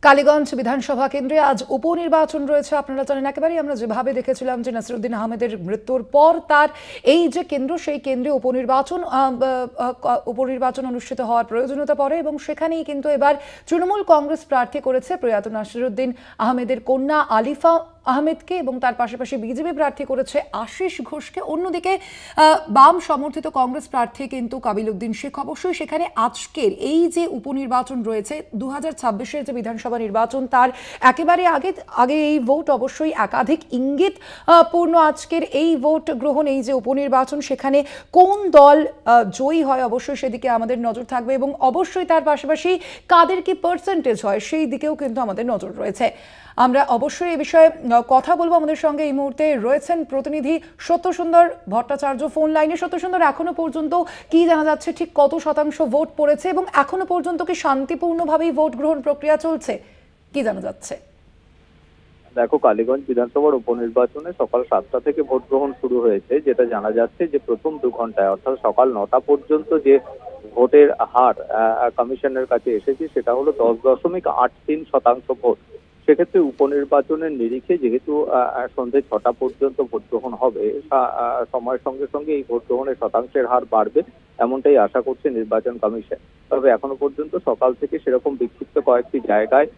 কালীগঞ্জ বিধানসভা কেন্দ্রে আজ উপনির্বাচন রয়েছে। আপনারা জানেন একেবারেই আমরা যেভাবে দেখেছিলাম যে নাসিরউদ্দিন আহমেদের মৃত্যুর পর তার এই যে কেন্দ্র, সেই কেন্দ্রে উপনির্বাচন অনুষ্ঠিত হওয়ার প্রয়োজনীয়তা পড়ে এবং সেখানেই কিন্তু এবার তৃণমূল কংগ্রেস প্রার্থী করেছে প্রয়াত নাসিরউদ্দিন আহমেদের কন্যা আলিফা আহমেদকে এবং তার পাশাপাশি বিজেপি প্রার্থী করেছে আশিস ঘোষকে। অন্যদিকে বাম সমর্থিত কংগ্রেস প্রার্থী কিন্তু কাবিল উদ্দিন শেখ। অবশ্যই সেখানে আজকের এই যে উপনির্বাচন রয়েছে 2026-এর যে বিধানসভা নির্বাচন, তার একেবারে আগে এই ভোট অবশ্যই একাধিক ইঙ্গিত পূর্ণ। আজকের এই ভোট গ্রহণ, এই যে উপনির্বাচন, সেখানে কোন দল জয়ী হয় অবশ্যই সেদিকে আমাদের নজর থাকবে এবং অবশ্যই তার পাশাপাশি কাদের কি পার্সেন্টেজ হয় সেই দিকেও কিন্তু আমাদের নজর রয়েছে। আমরা অবশ্যই এই বিষয়ে কথা বলবো। আমাদের সঙ্গে এই মুহূর্তে রয়েছেন প্রতিনিধি সত্যসুন্দর ভট্টাচার্য ফোন লাইনে। সত্যসুন্দর, এখনো পর্যন্ত কি জানা যাচ্ছে, ঠিক কত শতাংশ ভোট পড়েছে এবং এখনো পর্যন্ত কি শান্তিপূর্ণভাবেই ভোট গ্রহণ প্রক্রিয়া চলছে, কি জানা যাচ্ছে? দেখো, কালীগঞ্জ বিধানসভার উপনির্বাচনে সকাল 7টা থেকে ভোট গ্রহণ শুরু হয়েছে। যেটা জানা যাচ্ছে যে প্রথম 2 ঘন্টায় অর্থাৎ সকাল 9টা পর্যন্ত যে ভোটের হার কমিশনের কাছে এসেছে সেটা হলো 10.83% ভোট। সেক্ষেত্রে উপনির্বাচনের নিরিখে যেহেতু সন্ধ্যে 6টা পর্যন্ত ভোট গ্রহণ হবে, সময়ের সঙ্গে সঙ্গে এই ভোট গ্রহণের শতাংশের হার বাড়বে এমনটাই আশা করছে নির্বাচন কমিশন। তবে এখনো পর্যন্ত সকাল থেকে সেরকম বিক্ষিপ্ত কয়েকটি জায়গায়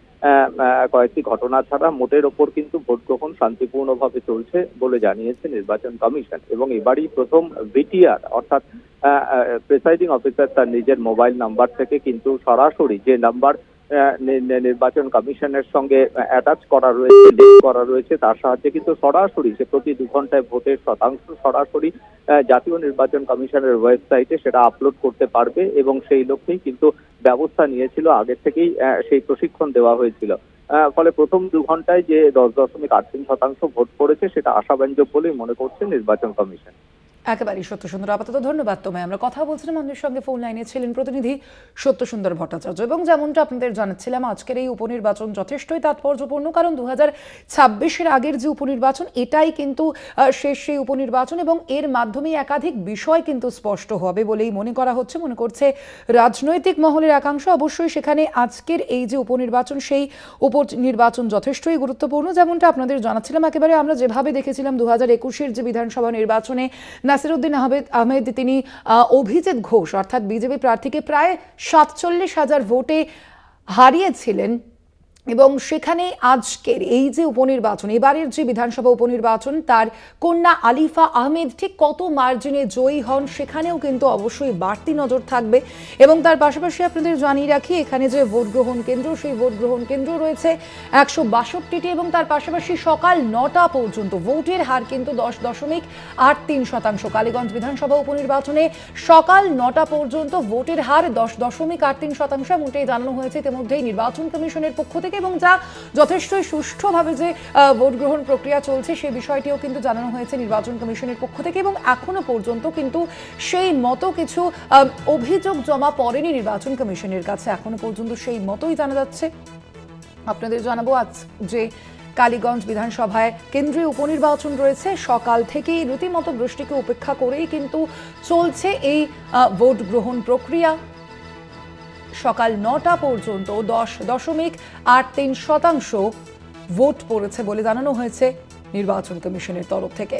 কয়েকটি ঘটনা ছাড়া মোটের ওপর কিন্তু ভোট গ্রহণ শান্তিপূর্ণভাবে চলছে বলে জানিয়েছে নির্বাচন কমিশন। এবং এবারই প্রথম বিটিআর অর্থাৎ প্রিসাইডিং অফিসার তার নিজের মোবাইল নাম্বার থেকে কিন্তু সরাসরি যে নাম্বার নির্বাচন কমিশনের সঙ্গে অ্যাটাচ করা রয়েছে, লিঙ্ক করা রয়েছে, তার সাহায্যে কিন্তু সরাসরি সে প্রতি 2 ঘন্টায় ভোটের শতাংশ সরাসরি জাতীয় নির্বাচন কমিশনের ওয়েবসাইটে সেটা আপলোড করতে পারবে এবং সেই লক্ষ্যেই কিন্তু ব্যবস্থা নিয়েছিল, আগের থেকেই সেই প্রশিক্ষণ দেওয়া হয়েছিল। ফলে প্রথম 2 ঘন্টায় যে 10.83% ভোট পড়েছে সেটা আশাব্যঞ্জক বলেই মনে করছে নির্বাচন কমিশন। একেবারেই সত্যসুন্দর, আপাতত ধন্যবাদ তোমায়। আমরা কথা বলছিলাম, আমাদের সঙ্গে ফোন লাইনে ছিলেন প্রতিনিধি সত্যসুন্দর ভট্টাচার্য। এবং যেমনটা আপনাদের জানাচ্ছিলাম, আজকের এই উপনির্বাচন যথেষ্টই তাৎপর্যপূর্ণ, কারণ 2026-এর আগের যে উপনির্বাচন এটাই কিন্তু শেষ সেই উপনির্বাচন এবং এর মাধ্যমেই একাধিক বিষয় কিন্তু স্পষ্ট হবে বলেই মনে করা হচ্ছে, মনে করছে রাজনৈতিক মহলের একাংশ। অবশ্যই সেখানে আজকের এই যে উপনির্বাচন, সেই উপনির্বাচন যথেষ্টই গুরুত্বপূর্ণ। যেমনটা আপনাদের জানাচ্ছিলাম, একেবারে আমরা যেভাবে দেখেছিলাম 2021-এর যে বিধানসভা নির্বাচনে নাসিরউদ্দিন আহমেদ তিনি অভিজিৎ ঘোষ অর্থাৎ বিজেপি প্রার্থীকে প্রায় 47,000 ভোটে হারিয়েছিলেন এবং সেখানে আজকের এই যে উপনির্বাচন, এবারের যে বিধানসভা উপনির্বাচন, তার কন্যা আলিফা আহমেদ ঠিক কত মার্জিনে জয়ী হন সেখানেও কিন্তু অবশ্যই বাড়তি নজর থাকবে। এবং তার পাশাপাশি আপনাদের জানিয়ে রাখি, এখানে যে ভোট গ্রহণ কেন্দ্র, সেই ভোট গ্রহণ কেন্দ্র রয়েছে 162টি এবং তার পাশাপাশি সকাল 9টা পর্যন্ত ভোটের হার কিন্তু 10.83%। কালীগঞ্জ বিধানসভা উপনির্বাচনে সকাল 9টা পর্যন্ত ভোটের হার 10.83%, এমনটাই জানানো হয়েছে ইতিমধ্যেই নির্বাচন কমিশনের পক্ষ থেকে। এবং যা যথেষ্টই সুষ্ঠুভাবে যে ভোট গ্রহণ প্রক্রিয়া চলছে সেই বিষয়টিও কিন্তু জানানো হয়েছে নির্বাচন কমিশনের পক্ষ থেকে। এবং এখনো পর্যন্ত কিন্তু সেই মতো কিছু অভিযোগ জমা পড়েনি নির্বাচন কমিশনের কাছে, এখনো পর্যন্ত সেই মতোই জানা যাচ্ছে। আপনাদের জানাবো আজ যে কালীগঞ্জ বিধানসভায় কেন্দ্রীয় উপনির্বাচন রয়েছে, সকাল থেকেই রীতিমতো বৃষ্টিকে উপেক্ষা করেই কিন্তু চলছে এই ভোট গ্রহণ প্রক্রিয়া। সকাল 9টা পর্যন্ত 10.83% ভোট পড়েছে বলে জানানো হয়েছে নির্বাচন কমিশনের তরফ থেকে।